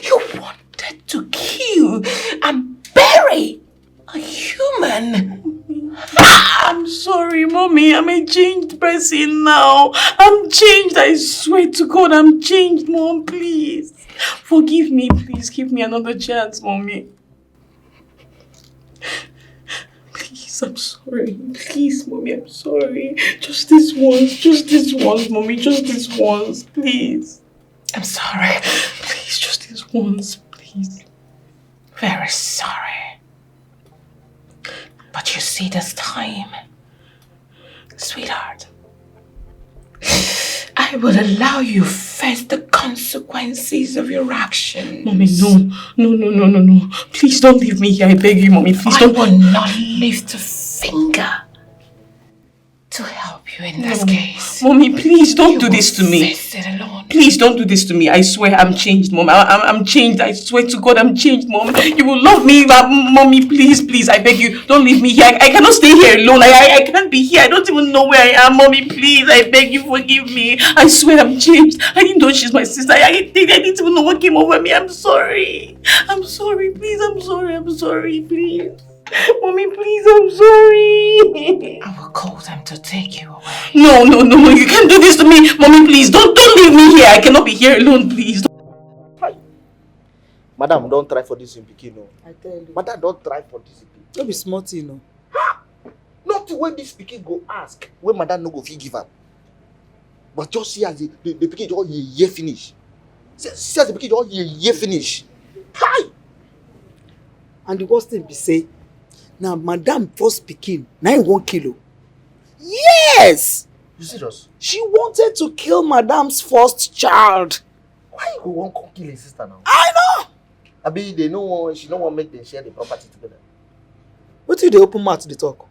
You wanted to kill and bury a human. I'm sorry, Mommy. I'm a changed person now. I'm changed. I swear to God, I'm changed, Mom. Please. Forgive me. Please give me another chance, Mommy. Please, I'm sorry. Please, Mommy, I'm sorry. Just this once. Just this once, Mommy. Just this once. Please. I'm sorry. Please, just this once. Please. Very sorry. But you see this time, sweetheart, I will allow you face the consequences of your actions. Mommy, no. Please don't leave me here. I beg you, Mommy. Please don't. I will not lift a finger to help you in this case. Mommy, please don't do this to me. Face it alone. Please don't do this to me. I swear I'm changed, Mom. I'm changed. I swear to God I'm changed, Mom. You will love me, Mommy. Please. I beg you. Don't leave me here. I cannot stay here alone. I can't be here. I don't even know where I am, Mommy. Please. I beg you, forgive me. I swear I'm changed. I didn't know she's my sister. I didn't even know what came over me. I'm sorry. I'm sorry. Please. I'm sorry. Please. Mommy, please, I'm sorry. I will call them to take you away. No, you can't do this to me. Mommy, please, don't leave me here. I cannot be here alone, please. Madam, don't try for this in Pikin, no. I tell you. Madam, don't try for this in Pikin. Don't be smart, you know. Not when this Pikin go ask, when Madam no go fit give am. But just see as the Pikin just ye finish. See as the Pikin just ye finish. Hi! And the worst thing be say, now Madam first Pikin, now he 1 kilo. Yes! You serious? She wanted to kill Madam's first child. Why you go want to kill his sister now? I know! Abi, they know she don't want to make them share the property together. What do they open mouth to the talk?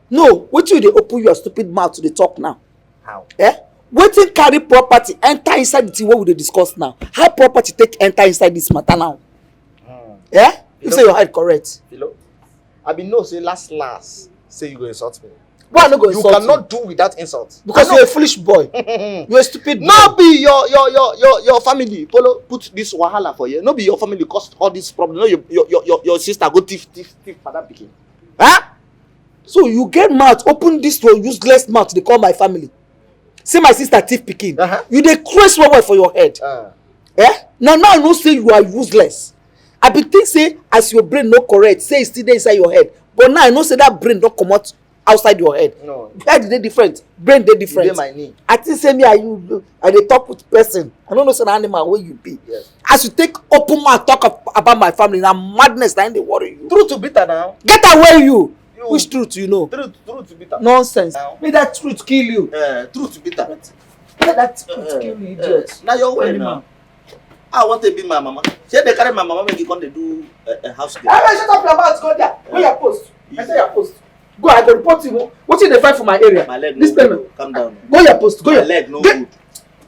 No, what do they open your stupid mouth to the talk now? How? Wetin carry property enter inside the thing wey we dey discuss now? How property take enter inside this matter now? You say your head correct. Hello? I be know say last say you go insult me. Why no go insult you? You cannot do without insult. Because you're a foolish boy. You're a stupid boy. No be your family. Polo put this wahala for you. No be your family caused all this problem. No, your sister go thief father pikin. Huh? So you get mouth, open this to a useless mouth, they call my family. Say my sister thief pikin. You dey craze well for your head. Now I know say you are useless. I be think say as your brain no correct, say it's still there inside your head. But now I know say that brain don't come out outside your head. No. Head dey different, brain dey different. You dey my knee. I think say me and I dey talk with person. I don't know say an animal where you be. Yes. As you take open mouth talk about my family, now madness na dey worry you. Truth to bitter now. Get away you. Which truth you know? Truth to bitter. Nonsense. May that truth kill you. Truth to bitter. Let that truth kill you, idiot. Now your way now. I want to be my mama. Say they carry my mama when you come to do a house girl. Hey, shut up your mouth, go there. Go your post. I say your post. Go, I go report you. What's in the fight for my area? My leg this no payment. Good. Calm down. Go your post. Go my your leg no good.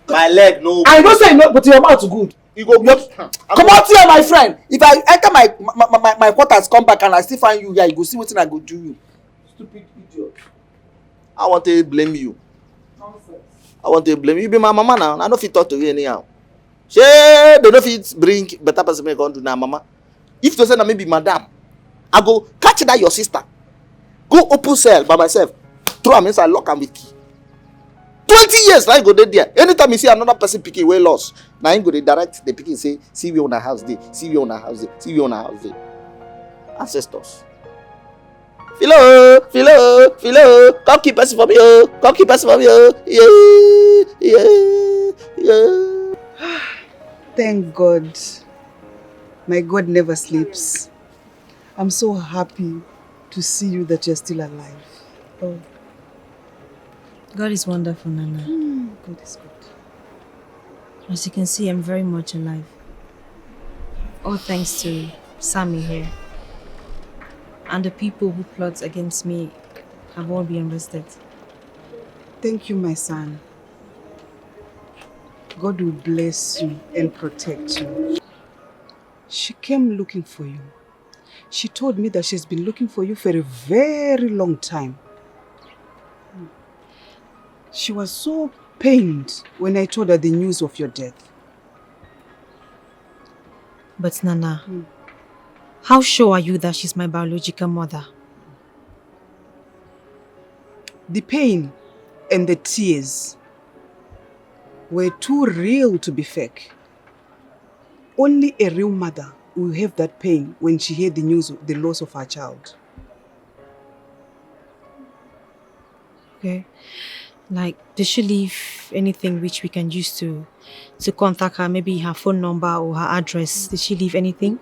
My leg no good. I don't say no, but your mouth good. You go good. Come out here, my friend. If I enter my quarters, come back and I still find you here, you go see what I go do you. Stupid idiot. I want to blame you. Nonsense. I want to blame you. You be my mama now. I don't fit talk to you anyhow. Say they don't fit bring better person make on to now, mama. If you say na maybe madam, I go catch that your sister. Go open cell by myself. Throw am inside, lock am with key. 20 years now I go there. Anytime you see another person picking way lost, now I go dey direct the picking say, see we on our house day, see we on our house day, see we on our house day. Ancestors. Philo, come keep person for me, oh. Come keep person for me, oh. Yeah. Thank God. My God never sleeps. I'm so happy to see you that you're still alive. Oh. God is wonderful, Nana. God is good. As you can see, I'm very much alive. All thanks to Sammy here. And the people who plot against me have all been arrested. Thank you, my son. God will bless you and protect you. She came looking for you. She told me that she's been looking for you for a very long time. She was so pained when I told her the news of your death. But Nana, how sure are you that she's my biological mother? The pain and the tears were too real to be fake. Only a real mother will have that pain when she heard the news of the loss of her child. Okay. Like, did she leave anything which we can use to contact her? Maybe her phone number or her address. Did she leave anything?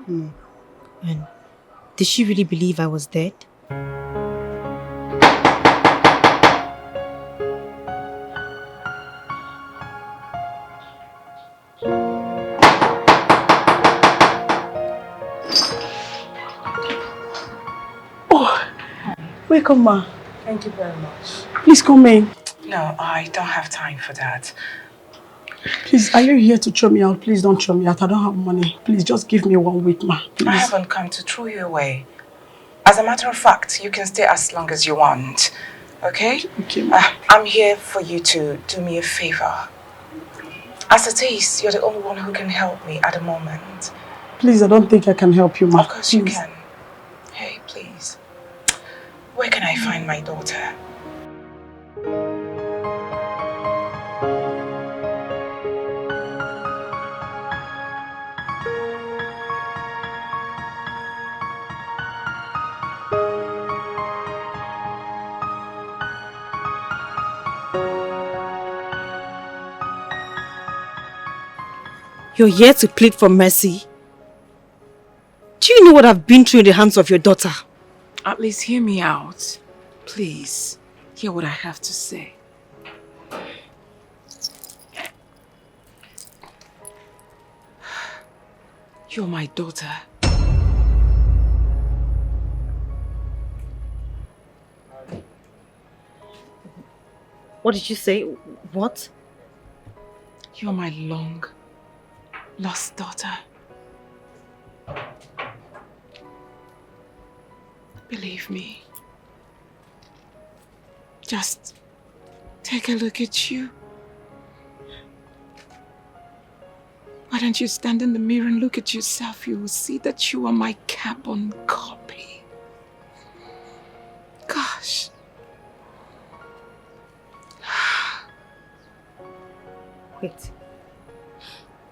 And did she really believe I was dead? Welcome, ma. Thank you very much. Please come in. No, I don't have time for that. Please, are you here to throw me out? Please don't throw me out. I don't have money. Please just give me 1 week, ma. Please. I haven't come to throw you away. As a matter of fact, you can stay as long as you want. Okay? Okay, ma. I'm here for you to do me a favor. As it is, you're the only one who can help me at the moment. Please, I don't think I can help you, ma. Of course you can. Hey, please. Where can I find my daughter? You're here to plead for mercy? Do you know what I've been through in the hands of your daughter? At least hear me out. Please, hear what I have to say. You're my daughter. What did you say? What? You're my long lost daughter. Believe me. Just take a look at you. Why don't you stand in the mirror and look at yourself? You will see that you are my carbon copy. Gosh.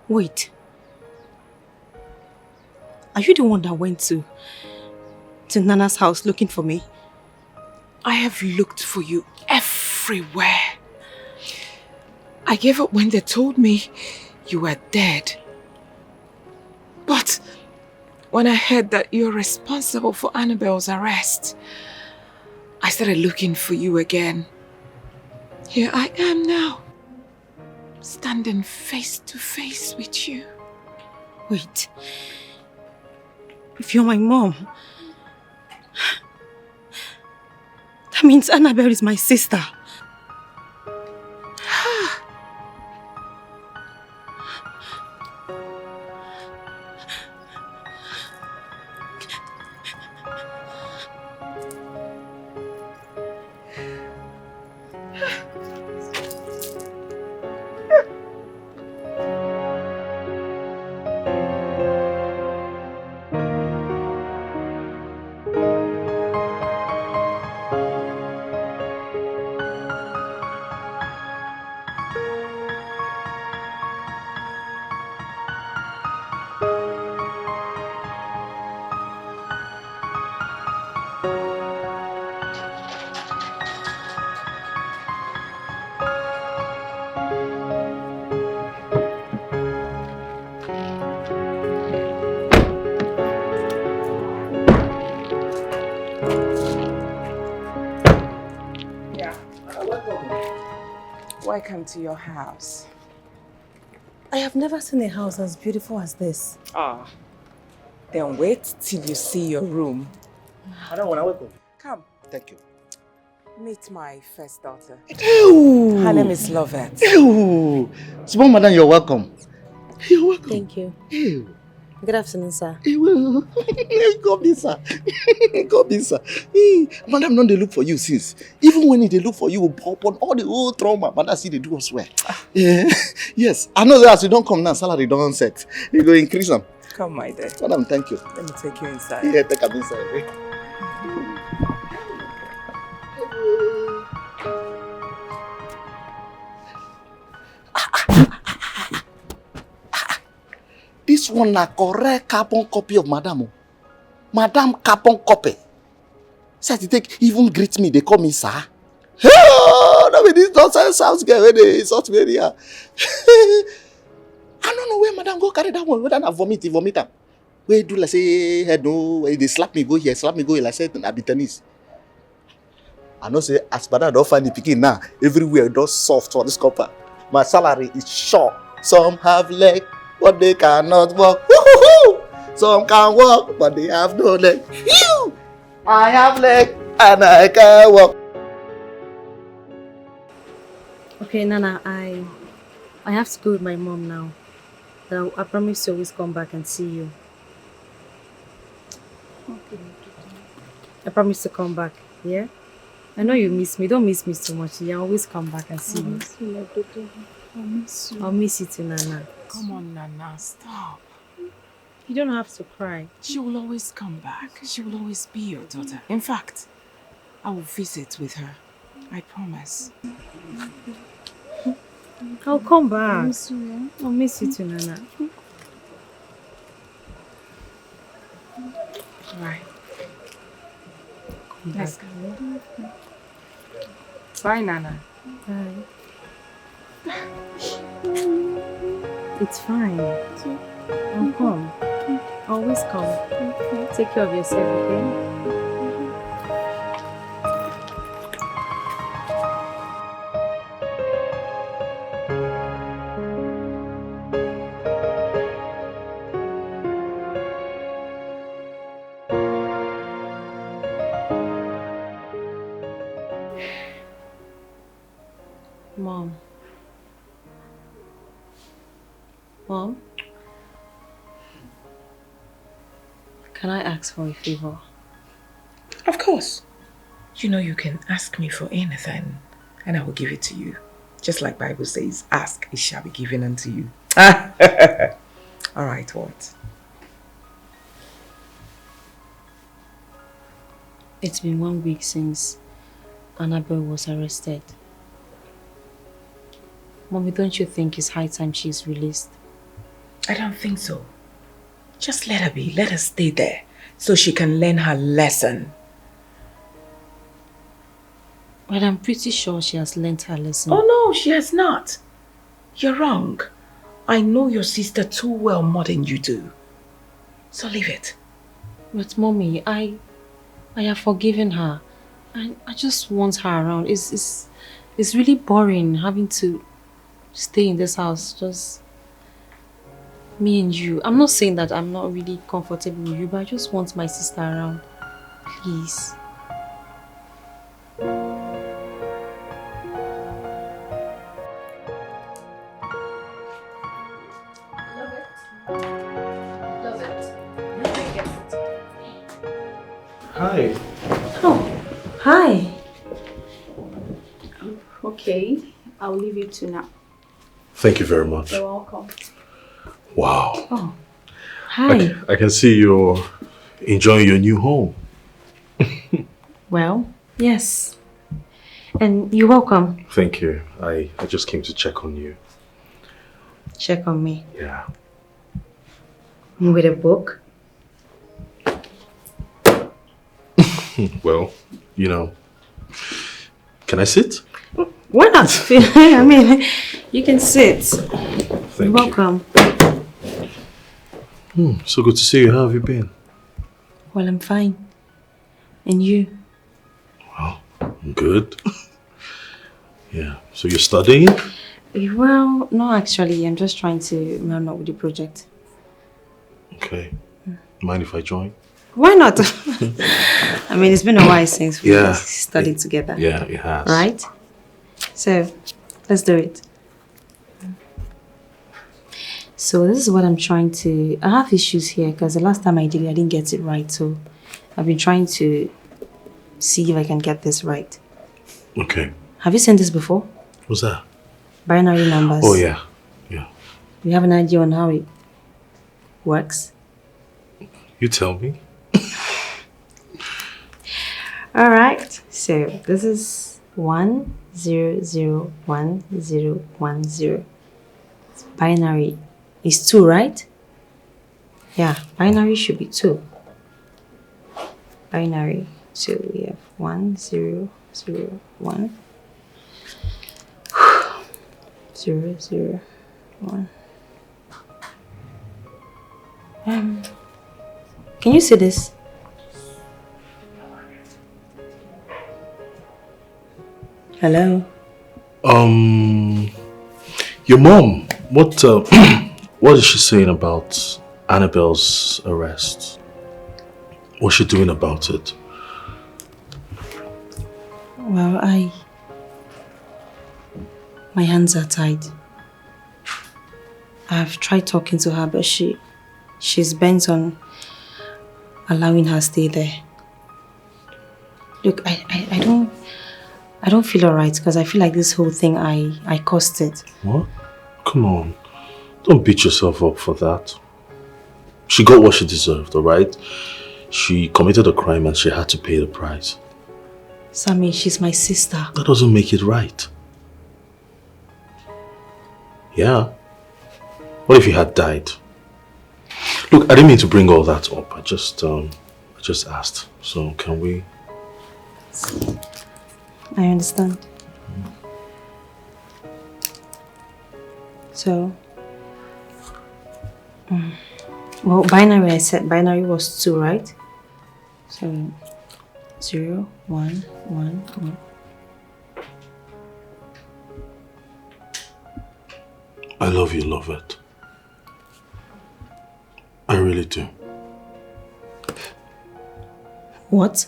Wait. Are you the one that went to Nana's house looking for me? I have looked for you everywhere. I gave up when they told me you were dead. But when I heard that you're responsible for Annabelle's arrest, I started looking for you again. Here I am now. standing face to face with you. Wait. If you're my mom, that means Annabelle is my sister. Welcome to your house. I have never seen a house as beautiful as this. Ah, then wait till you see your room. I don't want to welcome. Come. Thank you. Meet my first daughter. Ew. Her name is Lovett. Ew. Small madam, you're welcome. You're welcome. Thank you. Ew. Good afternoon, sir. God be sir. God be sir. Madam, don't they look for you since? Even when they look for you, upon all the old trauma, madam see they do us well. Yes, I know that as you don't come now, salary don't set. You go increase them. Come, my dear. Madam, thank you. Let me take you inside. Yeah, take them inside. This one na correct carbon copy of Madam. Madam carbon copy. Say to take even greet me, they call me sir. Oh, no, this nonsense sounds good when they insult me here. I don't know where Madam go carry that one. Whether I vomit. Where do like say head no? Where they slap me go here, slap me go here. Like say I be tennis. I know say as Madam don't find the picking now. Everywhere don't soft for this copper. My salary is short. Some have leg, but they cannot walk. Woo-hoo-hoo! Some can walk, but they have no leg. Phew! I have leg and I can walk. Okay, Nana, I have to go with my mom now. But I promise to always come back and see you. Okay. I promise to come back, yeah? I know you miss me. Don't miss me so much. You always come back and see me. I'll miss you. I'll miss you too, Nana. Come on, Nana, stop. You don't have to cry. She will always come back. She will always be your daughter. In fact, I will visit with her. I promise. I'll come back. I'll miss you, yeah? I'll miss you too, Nana. Right. Come Let's back. go. Bye, Nana. Bye. It's fine. I'll come. I'll always come. Take care of yourself, okay? Mom. Mom? Can I ask for a favor? Of course. You know you can ask me for anything and I will give it to you. Just like Bible says, ask, it shall be given unto you. Alright, what? It's been 1 week since Annabelle was arrested. Mommy, don't you think it's high time she's released? I don't think so. Just let her be. Let her stay there so she can learn her lesson. But I'm pretty sure she has learnt her lesson. Oh no, she has not. You're wrong. I know your sister too well more than you do. So leave it. But Mommy, I have forgiven her. I just want her around. It's really boring having to stay in this house, just me and you. I'm not saying that I'm not really comfortable with you, but I just want my sister around. Please. Hi. Oh, hi. Okay, I'll leave you to now. Thank you very much. You're welcome. Wow. Oh, hi. I can see you're enjoying your new home. Well, yes. And you're welcome. Thank you. I just came to check on you. Check on me. Yeah. With a book? Well, you know. Can I sit? Why not? I mean, you can sit. Thank You're welcome. So good to see you. How have you been? Well, I'm fine. And you? Well, I'm good. Yeah. So you're studying? Well, no, actually. I'm just trying to run up with the project. Okay. Mind if I join? Why not? I mean, it's been a while since we studied together. Yeah, it has. Right? So, let's do it. So, this is what I'm trying to... I have issues here because the last time I did it, I didn't get it right. So, I've been trying to see if I can get this right. Okay. Have you seen this before? What's that? Binary numbers. Oh, yeah. Yeah. You have an idea on how it works? You tell me. All right. So this is 10011010. Binary is 2, right? Yeah, binary should be 2. Binary. So we have 1001 001. Can you see this? Hello? Your mom, what what is she saying about Annabelle's arrest? What's she doing about it? Well, my hands are tied. I've tried talking to her, but she's bent on allowing her stay there. Look, I don't feel alright because I feel like this whole thing I caused it. What? Come on. Don't beat yourself up for that. She got what she deserved, alright? She committed a crime and she had to pay the price. Sammy, she's my sister. That doesn't make it right. Yeah. What if you had died? Look, I didn't mean to bring all that up. I just asked. So can we? I understand. So, well, binary, I said binary was 2, right? So, 0, 1, 1, 1. I love you, love it. I really do. What?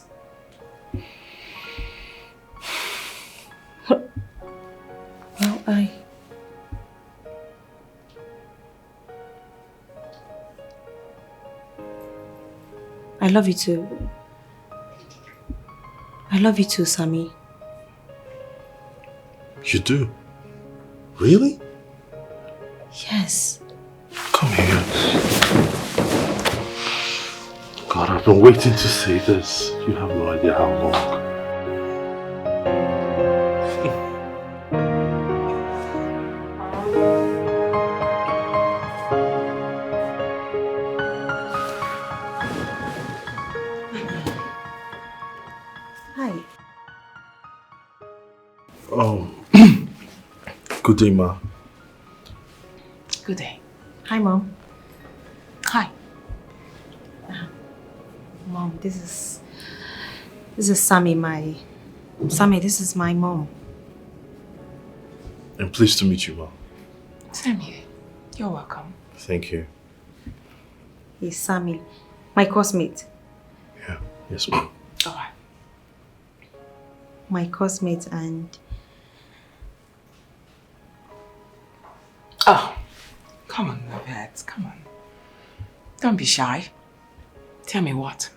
Well, I love you too. I love you too, Sammy. You do? Really? Yes. Come here. God, I've been waiting to say this. You have no idea how long. Hi. Oh, good day, Ma. Good day. Hi, Mom. Hi. Mom, this is Sammy, Sammy, this is my mom. I'm pleased to meet you, Ma. Same here. You're welcome. Thank you. He's Sammy, my cosmate. Yeah. Yes, ma'am. All right. My cosmate and... Oh, come on, Loveheads, come on. Don't be shy. Tell me what.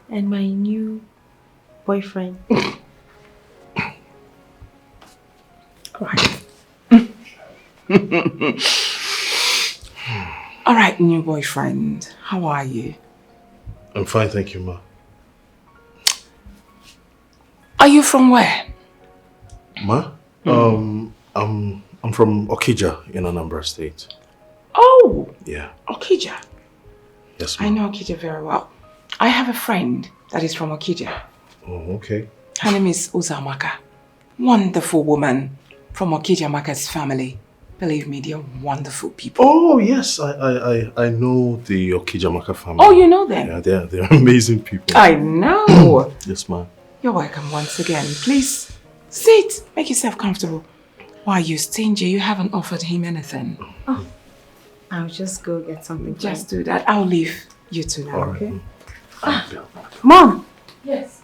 And my new boyfriend. Alright. Alright, new boyfriend. How are you? I'm fine, thank you, ma. Are you from where? Ma? I'm from Okija in Anambra State. Oh! Yeah. Okija. Yes, I know Okija very well. I have a friend that is from Okija. Oh, okay. Her name is Uzamaka. Wonderful woman from Okija Maka's family. Believe me, they are wonderful people. Oh, yes. I know the Okijamaka family. Oh, you know them? Yeah, they're amazing people. I know. Yes, ma'am. You're welcome once again. Please, sit. Make yourself comfortable. Why are you stingy? You haven't offered him anything. Oh, I'll just go get something. Just do that. I'll leave you two now, All right. okay? Mom! Yes.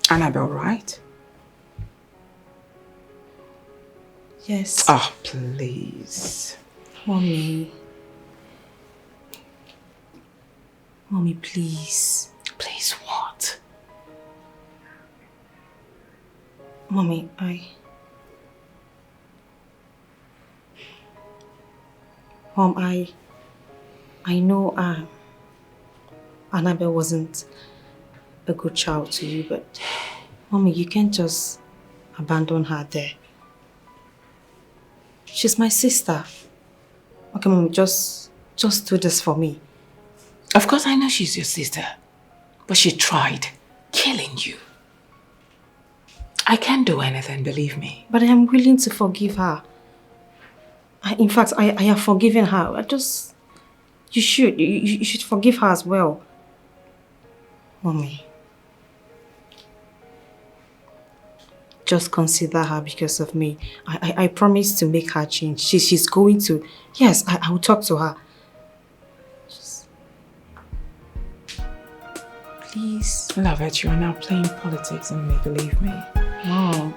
Annabelle, right? Yes. Oh, please. Mommy. Mommy, please. Please what? Mommy, Mom, I know Annabelle wasn't a good child to you, but Mommy, you can't just abandon her there. She's my sister. Okay, Mommy, just do this for me. Of course I know she's your sister, but she tried killing you. I can't do anything, believe me. But I am willing to forgive her. In fact, I have forgiven her. You should forgive her as well. Mommy. Just consider her because of me. I promise to make her change. She's going to. Yes, I will talk to her. Please. Love it, you are now playing politics and make believe me. Mom.